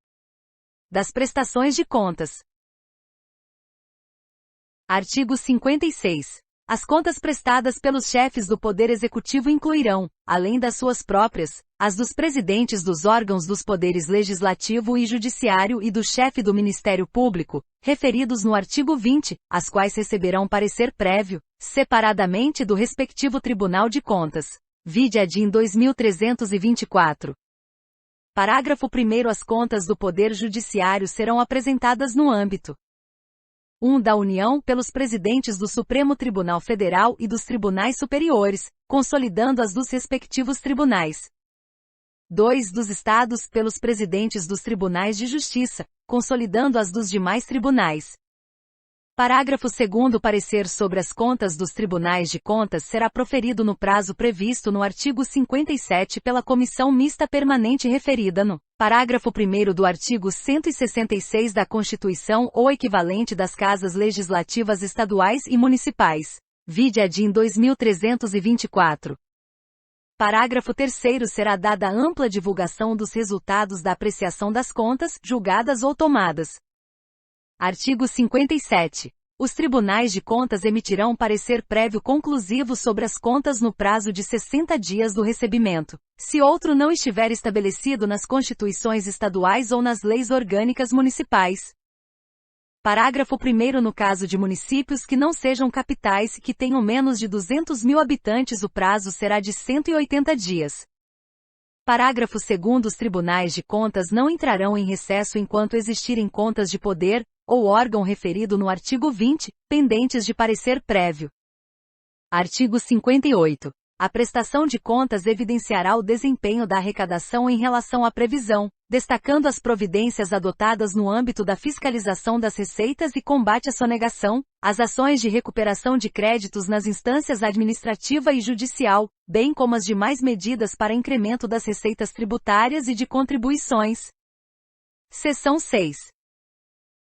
Das prestações de contas. Artigo 56. As contas prestadas pelos chefes do Poder Executivo incluirão, além das suas próprias, as dos presidentes dos órgãos dos poderes legislativo e judiciário e do chefe do Ministério Público, referidos no artigo 20, as quais receberão parecer prévio, separadamente do respectivo Tribunal de Contas. Vide a DIN 2324. Parágrafo 1º. As contas do Poder Judiciário serão apresentadas no âmbito 1. Da União pelos presidentes do Supremo Tribunal Federal e dos Tribunais Superiores, consolidando as dos respectivos tribunais. 2. Dos Estados pelos presidentes dos Tribunais de Justiça, consolidando as dos demais tribunais. Parágrafo 2º. Parecer sobre as contas dos Tribunais de Contas será proferido no prazo previsto no artigo 57 pela Comissão Mista Permanente referida no parágrafo 1º do artigo 166 da Constituição ou equivalente das Casas Legislativas Estaduais e Municipais. Vide a DIN 2324. Parágrafo 3º. Será dada ampla divulgação dos resultados da apreciação das contas, julgadas ou tomadas. Artigo 57. Os tribunais de contas emitirão parecer prévio conclusivo sobre as contas no prazo de 60 dias do recebimento, se outro não estiver estabelecido nas constituições estaduais ou nas leis orgânicas municipais. Parágrafo 1º. No caso de municípios que não sejam capitais e que tenham menos de 200 mil habitantes, o prazo será de 180 dias. Parágrafo 2º. Os tribunais de contas não entrarão em recesso enquanto existirem contas de poder, ou órgão referido no artigo 20, pendentes de parecer prévio. Artigo 58. A prestação de contas evidenciará o desempenho da arrecadação em relação à previsão, destacando as providências adotadas no âmbito da fiscalização das receitas e combate à sonegação, as ações de recuperação de créditos nas instâncias administrativa e judicial, bem como as demais medidas para incremento das receitas tributárias e de contribuições. Seção 6.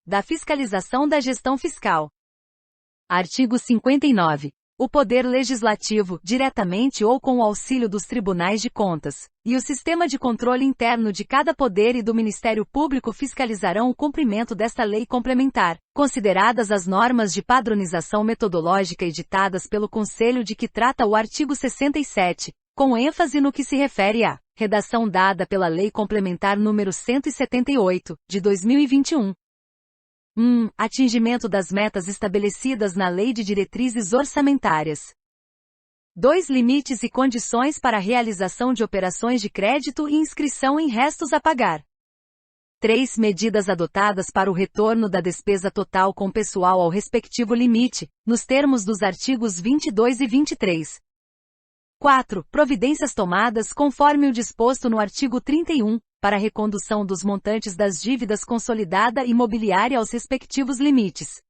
Da fiscalização da gestão fiscal. Artigo 59. O Poder Legislativo, diretamente ou com o auxílio dos Tribunais de Contas, e o sistema de controle interno de cada poder e do Ministério Público fiscalizarão o cumprimento desta lei complementar, consideradas as normas de padronização metodológica editadas pelo Conselho de que trata o artigo 67, com ênfase no que se refere à redação dada pela Lei Complementar número 178, de 2021. Atingimento das metas estabelecidas na Lei de Diretrizes Orçamentárias. 2. Limites e condições para a realização de operações de crédito e inscrição em restos a pagar. 3. Medidas adotadas para o retorno da despesa total com pessoal ao respectivo limite, nos termos dos artigos 22 e 23. 4. Providências tomadas conforme o disposto no artigo 31, para a recondução dos montantes das dívidas consolidada imobiliária aos respectivos limites.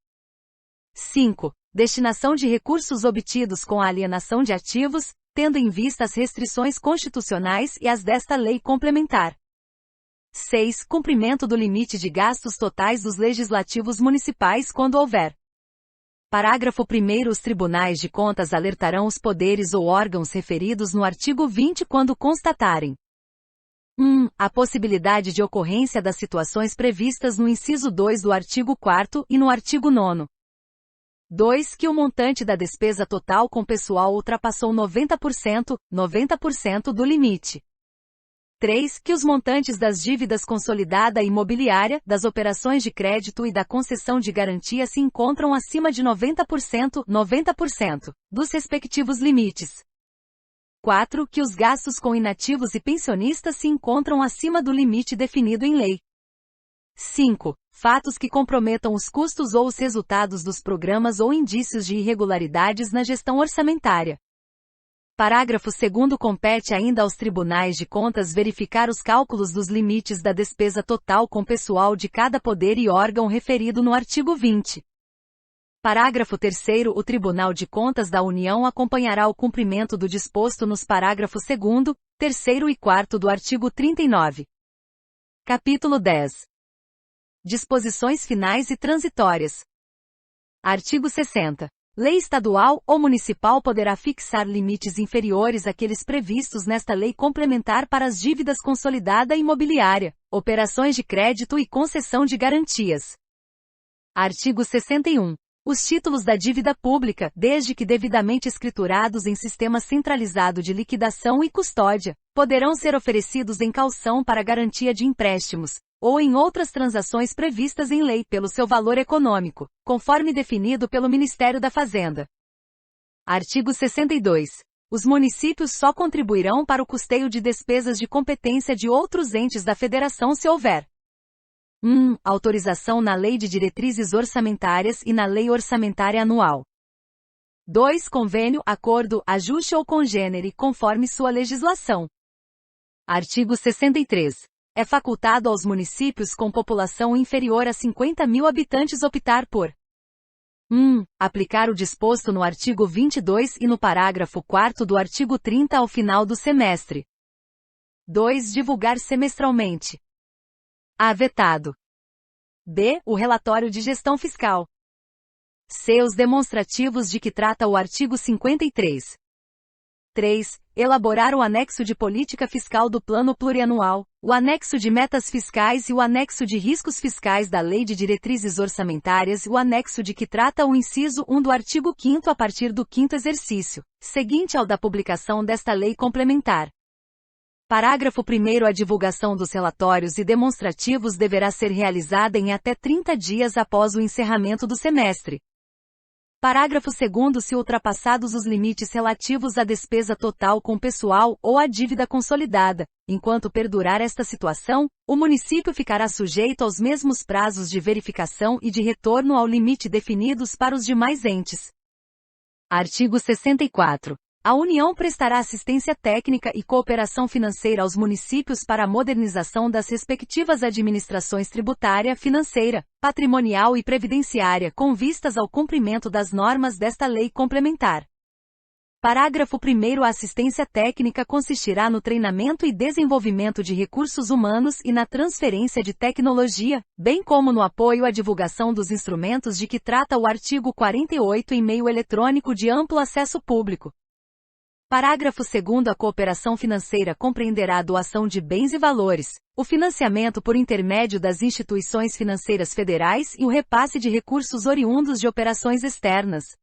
5. Destinação de recursos obtidos com a alienação de ativos, tendo em vista as restrições constitucionais e as desta lei complementar. 6. Cumprimento do limite de gastos totais dos legislativos municipais quando houver. Parágrafo 1º. Os tribunais de contas alertarão os poderes ou órgãos referidos no artigo 20 quando constatarem a possibilidade de ocorrência das situações previstas no inciso 2 do artigo 4º e no artigo 9º. 2. Que o montante da despesa total com pessoal ultrapassou 90% do limite. 3. Que os montantes das dívidas consolidada imobiliária, das operações de crédito e da concessão de garantia se encontram acima de 90% dos respectivos limites. 4. Que os gastos com inativos e pensionistas se encontram acima do limite definido em lei. 5. Fatos que comprometam os custos ou os resultados dos programas ou indícios de irregularidades na gestão orçamentária. Parágrafo 2º. Compete ainda aos tribunais de contas verificar os cálculos dos limites da despesa total com pessoal de cada poder e órgão referido no artigo 20. Parágrafo 3º. O Tribunal de Contas da União acompanhará o cumprimento do disposto nos parágrafo 2º, 3º e 4º do artigo 39. Capítulo 10. Disposições finais e transitórias. Artigo 60. Lei estadual ou municipal poderá fixar limites inferiores àqueles previstos nesta lei complementar para as dívidas consolidada imobiliária, operações de crédito e concessão de garantias. Artigo 61. Os títulos da dívida pública, desde que devidamente escriturados em sistema centralizado de liquidação e custódia, poderão ser oferecidos em caução para garantia de empréstimos, ou em outras transações previstas em lei pelo seu valor econômico, conforme definido pelo Ministério da Fazenda. Artigo 62. Os municípios só contribuirão para o custeio de despesas de competência de outros entes da Federação se houver autorização na Lei de Diretrizes Orçamentárias e na Lei Orçamentária Anual. 2. Convênio, acordo, ajuste ou congênere, conforme sua legislação. Artigo 63. É facultado aos municípios com população inferior a 50.000 habitantes optar por aplicar o disposto no artigo 22 e no parágrafo 4º do artigo 30 ao final do semestre. 2. Divulgar semestralmente. A. Vetado. B. O relatório de gestão fiscal. C. Os demonstrativos de que trata o artigo 53. 3. Elaborar o anexo de política fiscal do Plano Plurianual, o anexo de metas fiscais e o anexo de riscos fiscais da Lei de Diretrizes Orçamentárias e o anexo de que trata o inciso 1 do artigo 5º a partir do 5º exercício, seguinte ao da publicação desta lei complementar. Parágrafo 1º. A divulgação dos relatórios e demonstrativos deverá ser realizada em até 30 dias após o encerramento do semestre. Parágrafo 2º. Se ultrapassados os limites relativos à despesa total com pessoal ou à dívida consolidada, enquanto perdurar esta situação, o município ficará sujeito aos mesmos prazos de verificação e de retorno ao limite definidos para os demais entes. Artigo 64. A União prestará assistência técnica e cooperação financeira aos municípios para a modernização das respectivas administrações tributária, financeira, patrimonial e previdenciária, com vistas ao cumprimento das normas desta lei complementar. Parágrafo 1º. A assistência técnica consistirá no treinamento e desenvolvimento de recursos humanos e na transferência de tecnologia, bem como no apoio à divulgação dos instrumentos de que trata o artigo 48 em meio eletrônico de amplo acesso público. Parágrafo 2º. A cooperação financeira compreenderá a doação de bens e valores, o financiamento por intermédio das instituições financeiras federais e o repasse de recursos oriundos de operações externas.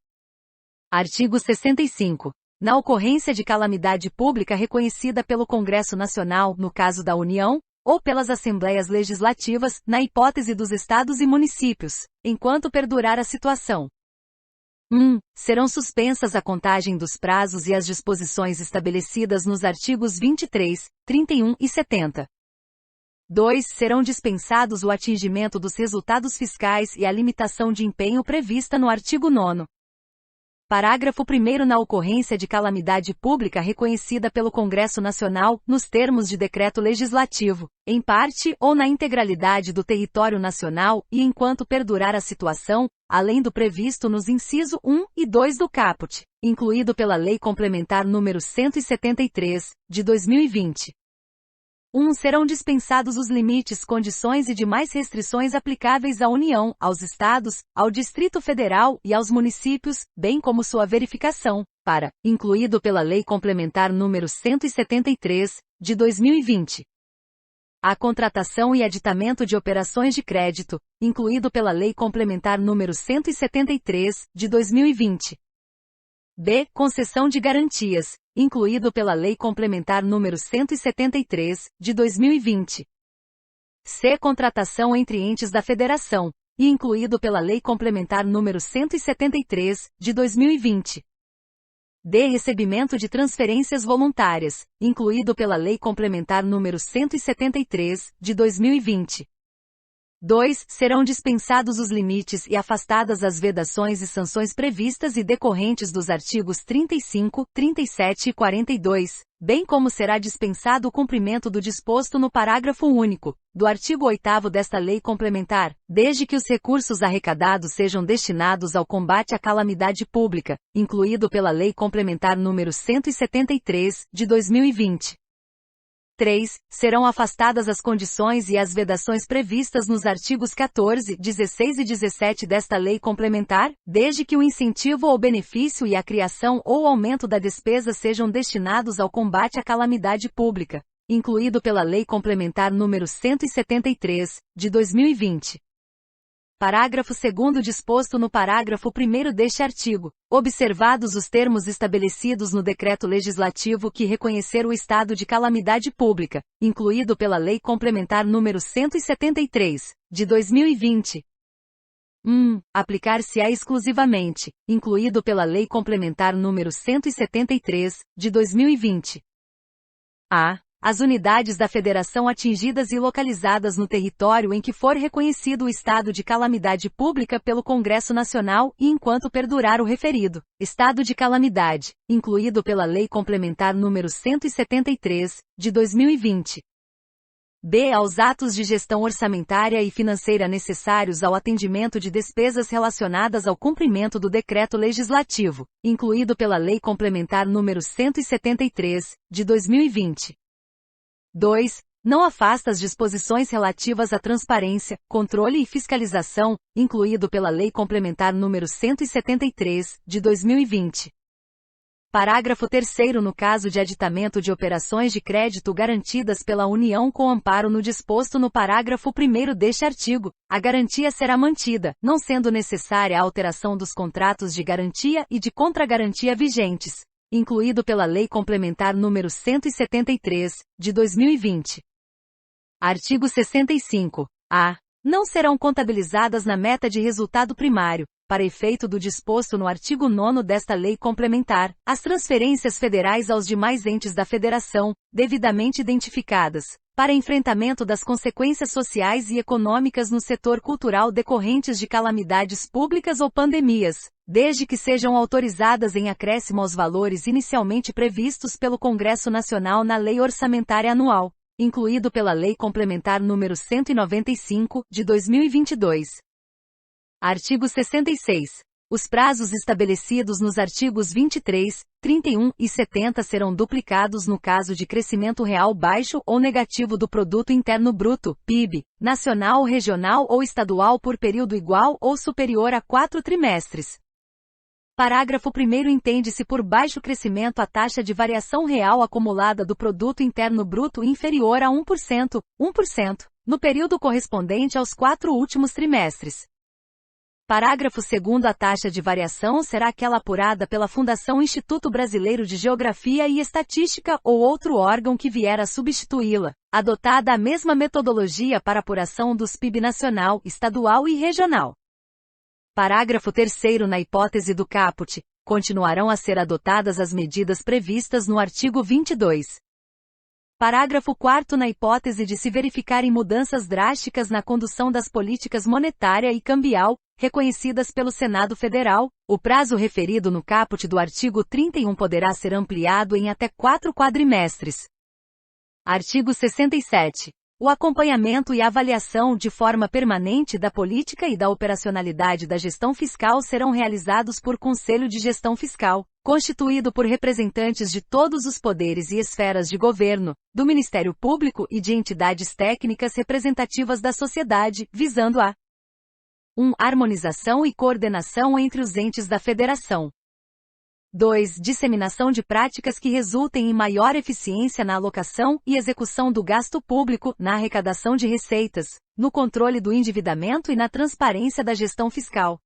Artigo 65. Na ocorrência de calamidade pública reconhecida pelo Congresso Nacional, no caso da União, ou pelas Assembleias Legislativas, na hipótese dos Estados e municípios, enquanto perdurar a situação. 1. Serão suspensas a contagem dos prazos e as disposições estabelecidas nos artigos 23, 31 e 70. 2. Serão dispensados o atingimento dos resultados fiscais e a limitação de empenho prevista no artigo 9º. Parágrafo 1º. Na ocorrência de calamidade pública reconhecida pelo Congresso Nacional, nos termos de decreto legislativo, em parte ou na integralidade do território nacional e enquanto perdurar a situação, além do previsto nos inciso 1 e 2 do caput, incluído pela Lei Complementar nº 173, de 2020. 1. Serão dispensados os limites, condições e demais restrições aplicáveis à União, aos Estados, ao Distrito Federal e aos municípios, bem como sua verificação, para, incluído pela Lei Complementar nº 173, de 2020. A contratação e aditamento de operações de crédito, incluído pela Lei Complementar nº 173, de 2020. B. Concessão de garantias, incluído pela Lei Complementar nº 173, de 2020. C. Contratação entre entes da Federação, e incluído pela Lei Complementar nº 173, de 2020. D. Recebimento de transferências voluntárias, incluído pela Lei Complementar nº 173, de 2020. 2. Serão dispensados os limites e afastadas as vedações e sanções previstas e decorrentes dos artigos 35, 37 e 42, bem como será dispensado o cumprimento do disposto no parágrafo único do artigo 8º desta lei complementar, desde que os recursos arrecadados sejam destinados ao combate à calamidade pública, incluído pela Lei Complementar nº 173, de 2020. 3. Serão afastadas as condições e as vedações previstas nos artigos 14, 16 e 17 desta lei complementar, desde que o incentivo ou benefício e a criação ou aumento da despesa sejam destinados ao combate à calamidade pública, incluído pela Lei Complementar nº 173, de 2020. Parágrafo 2º disposto no parágrafo 1º deste artigo, observados os termos estabelecidos no decreto legislativo que reconhecer o estado de calamidade pública, incluído pela Lei Complementar nº 173, de 2020. 1. Aplicar-se-á exclusivamente, incluído pela Lei Complementar nº 173, de 2020. A. As unidades da Federação atingidas e localizadas no território em que for reconhecido o estado de calamidade pública pelo Congresso Nacional e enquanto perdurar o referido estado de calamidade, incluído pela Lei Complementar nº 173, de 2020. B. Aos atos de gestão orçamentária e financeira necessários ao atendimento de despesas relacionadas ao cumprimento do decreto legislativo, incluído pela Lei Complementar nº 173, de 2020. 2. Não afasta as disposições relativas à transparência, controle e fiscalização, incluído pela Lei Complementar nº 173, de 2020. Parágrafo 3º. No caso de aditamento de operações de crédito garantidas pela União com amparo no disposto no parágrafo 1º deste artigo, a garantia será mantida, não sendo necessária a alteração dos contratos de garantia e de contragarantia vigentes, incluído pela Lei Complementar nº 173, de 2020. Artigo 65. A. Não serão contabilizadas na meta de resultado primário, para efeito do disposto no artigo 9º desta lei complementar, as transferências federais aos demais entes da Federação, devidamente identificadas, para enfrentamento das consequências sociais e econômicas no setor cultural decorrentes de calamidades públicas ou pandemias, desde que sejam autorizadas em acréscimo aos valores inicialmente previstos pelo Congresso Nacional na Lei Orçamentária Anual, incluído pela Lei Complementar nº 195, de 2022. Artigo 66. Os prazos estabelecidos nos artigos 23, 31 e 70 serão duplicados no caso de crescimento real baixo ou negativo do Produto Interno Bruto, PIB, nacional, regional ou estadual por período igual ou superior a 4 trimestres. Parágrafo 1º. Entende-se por baixo crescimento a taxa de variação real acumulada do Produto Interno Bruto inferior a 1%, no período correspondente aos 4 últimos trimestres. Parágrafo 2º. A taxa de variação será aquela apurada pela Fundação Instituto Brasileiro de Geografia e Estatística ou outro órgão que vier a substituí-la, adotada a mesma metodologia para apuração dos PIB nacional, estadual e regional. Parágrafo 3º. Na hipótese do caput, continuarão a ser adotadas as medidas previstas no artigo 22. Parágrafo 4º. Na hipótese de se verificarem mudanças drásticas na condução das políticas monetária e cambial, reconhecidas pelo Senado Federal, o prazo referido no caput do artigo 31 poderá ser ampliado em até 4 quadrimestres. Artigo 67. O acompanhamento e avaliação de forma permanente da política e da operacionalidade da gestão fiscal serão realizados por Conselho de Gestão Fiscal, constituído por representantes de todos os poderes e esferas de governo, do Ministério Público e de entidades técnicas representativas da sociedade, visando a 1. Harmonização e coordenação entre os entes da Federação. 2. Disseminação de práticas que resultem em maior eficiência na alocação e execução do gasto público, na arrecadação de receitas, no controle do endividamento e na transparência da gestão fiscal.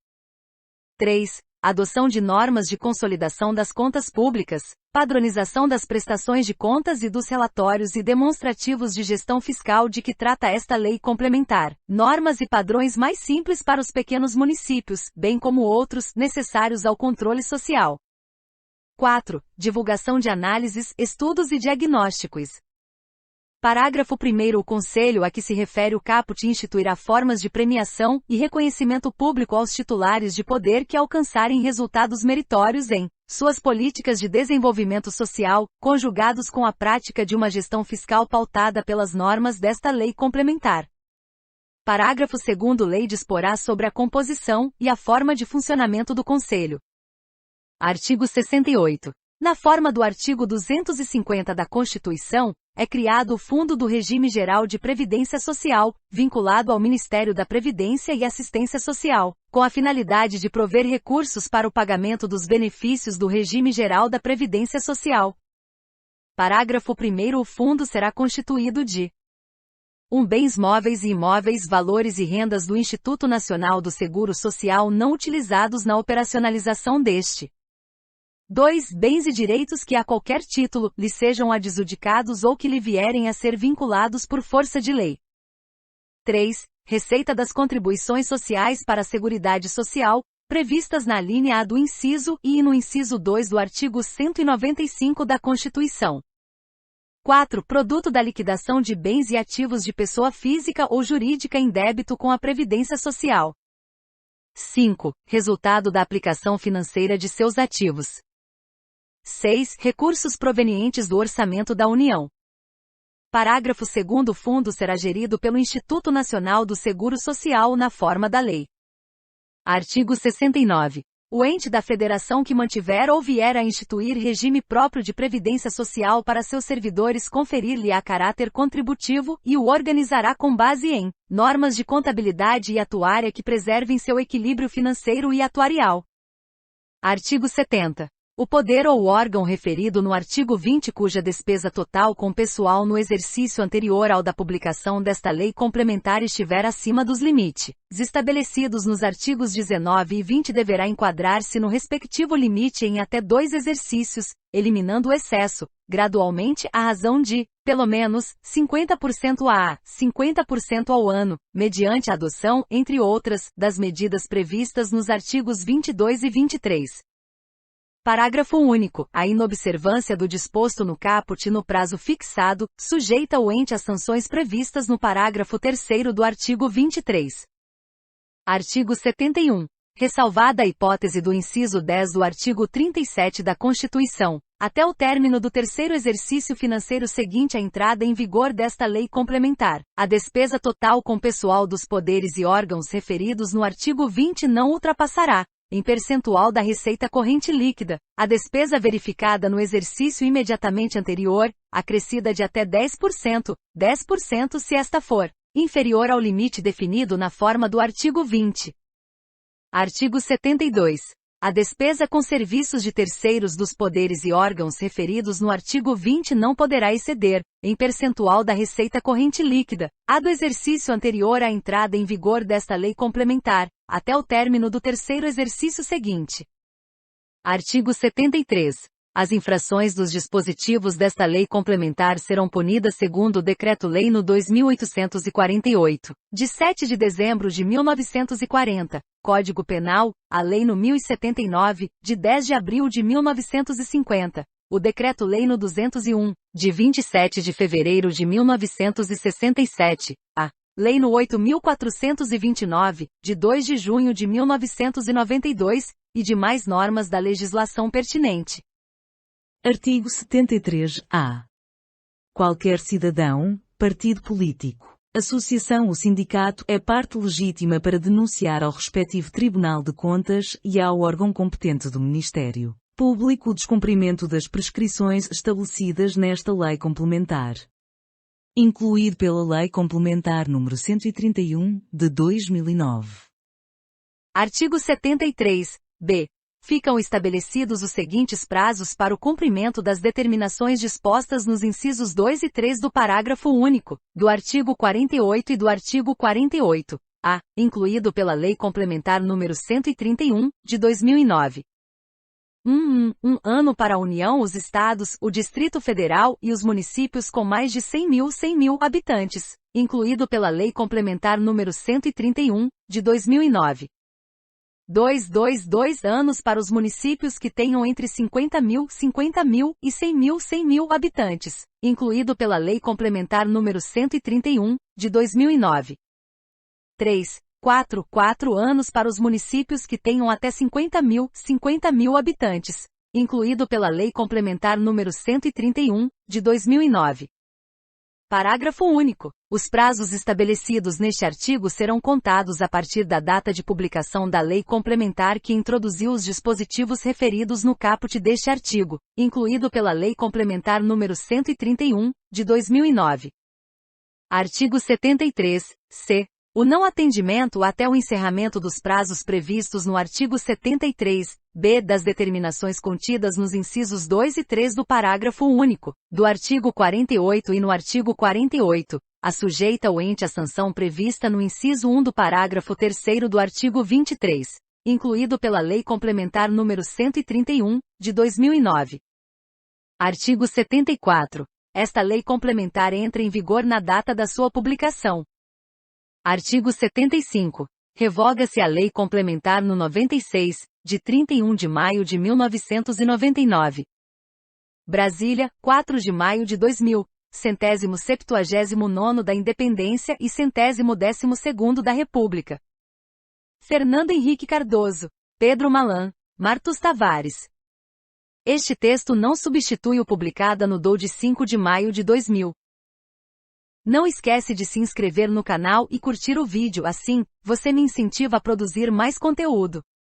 3. Adoção de normas de consolidação das contas públicas, padronização das prestações de contas e dos relatórios e demonstrativos de gestão fiscal de que trata esta lei complementar, normas e padrões mais simples para os pequenos municípios, bem como outros, necessários ao controle social. 4. Divulgação de análises, estudos e diagnósticos. Parágrafo 1º. O Conselho a que se refere o caput instituirá formas de premiação e reconhecimento público aos titulares de poder que alcançarem resultados meritórios em suas políticas de desenvolvimento social, conjugados com a prática de uma gestão fiscal pautada pelas normas desta lei complementar. Parágrafo 2º. Lei disporá sobre a composição e a forma de funcionamento do Conselho. Artigo 68. Na forma do artigo 250 da Constituição, é criado o Fundo do Regime Geral de Previdência Social, vinculado ao Ministério da Previdência e Assistência Social, com a finalidade de prover recursos para o pagamento dos benefícios do Regime Geral da Previdência Social. Parágrafo 1º. O fundo será constituído de 1. Bens móveis e imóveis, valores e rendas do Instituto Nacional do Seguro Social não utilizados na operacionalização deste. 2. Bens e direitos que a qualquer título lhe sejam adjudicados ou que lhe vierem a ser vinculados por força de lei. 3. Receita das contribuições sociais para a Seguridade Social, previstas na linha A do inciso I e no inciso 2 do artigo 195 da Constituição. 4. Produto da liquidação de bens e ativos de pessoa física ou jurídica em débito com a Previdência Social. 5. Resultado da aplicação financeira de seus ativos. 6. Recursos provenientes do Orçamento da União. Parágrafo 2º. O fundo será gerido pelo Instituto Nacional do Seguro Social na forma da lei. Artigo 69. O ente da federação que mantiver ou vier a instituir regime próprio de previdência social para seus servidores conferir-lhe-á caráter contributivo e o organizará com base em normas de contabilidade e atuária que preservem seu equilíbrio financeiro e atuarial. Artigo 70. O poder ou órgão referido no artigo 20 cuja despesa total com pessoal no exercício anterior ao da publicação desta lei complementar estiver acima dos limites estabelecidos nos artigos 19 e 20 deverá enquadrar-se no respectivo limite em até 2 exercícios, eliminando o excesso, gradualmente à razão de, pelo menos, 50% a 50% ao ano, mediante a adoção, entre outras, das medidas previstas nos artigos 22 e 23. Parágrafo único. A inobservância do disposto no caput no prazo fixado, sujeita o ente às sanções previstas no parágrafo 3º do artigo 23. Artigo 71. Ressalvada a hipótese do inciso 10 do artigo 37 da Constituição, até o término do terceiro exercício financeiro seguinte à entrada em vigor desta lei complementar, a despesa total com pessoal dos poderes e órgãos referidos no artigo 20 não ultrapassará, em percentual da receita corrente líquida, a despesa verificada no exercício imediatamente anterior, acrescida de até 10%, 10% se esta for inferior ao limite definido na forma do artigo 20. Artigo 72. A despesa com serviços de terceiros dos poderes e órgãos referidos no artigo 20 não poderá exceder, em percentual da receita corrente líquida, a do exercício anterior à entrada em vigor desta lei complementar, até o término do terceiro exercício seguinte. Artigo 73. As infrações dos dispositivos desta lei complementar serão punidas segundo o Decreto-Lei no 2848, de 7 de dezembro de 1940, Código Penal, a Lei no 1079, de 10 de abril de 1950, o Decreto-Lei no 201, de 27 de fevereiro de 1967, a Lei no 8.429, de 2 de junho de 1992, e demais normas da legislação pertinente. Artigo 73-A. Qualquer cidadão, partido político, associação ou sindicato é parte legítima para denunciar ao respectivo Tribunal de Contas e ao órgão competente do Ministério Público o descumprimento das prescrições estabelecidas nesta lei complementar, incluído pela Lei Complementar nº 131, de 2009. Artigo 73-B. Ficam estabelecidos os seguintes prazos para o cumprimento das determinações dispostas nos incisos 2 e 3 do parágrafo único, do artigo 48 e do artigo 48-A, incluído pela Lei Complementar nº 131, de 2009. 1 ano para a União, os Estados, o Distrito Federal e os municípios com mais de 100.000 habitantes, incluído pela Lei Complementar nº 131, de 2009. 2 anos para os municípios que tenham entre 50.000 e 100.000 habitantes, incluído pela Lei Complementar nº 131, de 2009. 4 anos para os municípios que tenham até 50.000 habitantes, incluído pela Lei Complementar nº 131, de 2009. Parágrafo único. Os prazos estabelecidos neste artigo serão contados a partir da data de publicação da lei complementar que introduziu os dispositivos referidos no caput deste artigo, incluído pela Lei Complementar nº 131, de 2009. Artigo 73-C. O não atendimento até o encerramento dos prazos previstos no artigo 73-B das determinações contidas nos incisos 2 e 3 do parágrafo único, do artigo 48 e no artigo 48, assujeita o ente à sanção prevista no inciso 1 do parágrafo 3º do artigo 23, incluído pela Lei Complementar nº 131, de 2009. Artigo 74. Esta lei complementar entra em vigor na data da sua publicação. Artigo 75. Revoga-se a Lei Complementar no 96, de 31 de maio de 1999. Brasília, 4 de maio de 2000, 179º da Independência e 112º da República. Fernando Henrique Cardoso, Pedro Malan, Martos Tavares. Este texto não substitui o publicado no DOU de 5 de maio de 2000. Não esquece de se inscrever no canal e curtir o vídeo, assim, você me incentiva a produzir mais conteúdo.